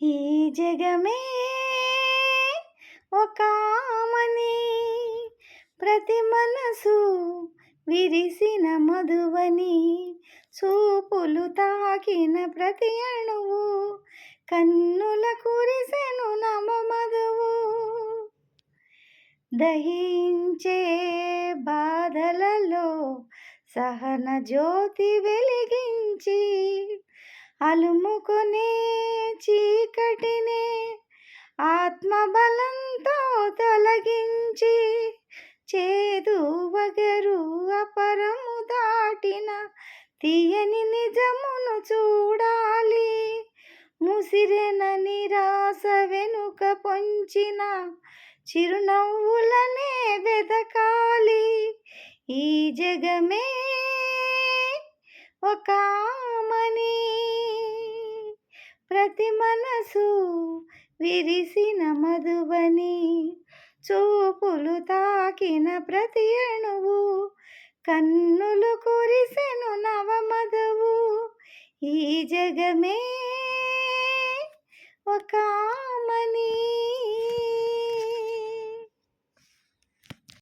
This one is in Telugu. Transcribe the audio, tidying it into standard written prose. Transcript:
ఈ జగమే ఒక ఆమని, ప్రతి మనసు విరిసిన మధువని, చూపులు తాకిన ప్రతి అణువు కన్నుల కురిసెను నవమధువు. దహించే బాధలలో సహన జ్యోతి వెలిగించి, అలుముకునే చీకటినే ఆత్మబలంతో తొలగించి, చేదు వగరు అపరము దాటిన తీయని నిజమును చూడాలి. ముసిరెన నిరాశ వెనుక పొంచిన చిరునవ్వులనే వెదకాలి. ఈ జగమే ఒక ఆమని, ప్రతి మనసు విరిసిన మధువని, చూపులు తాకిన ప్రతి అణువు కన్నులు కురిసెను నవమధువు. ఈ జగమే ఒక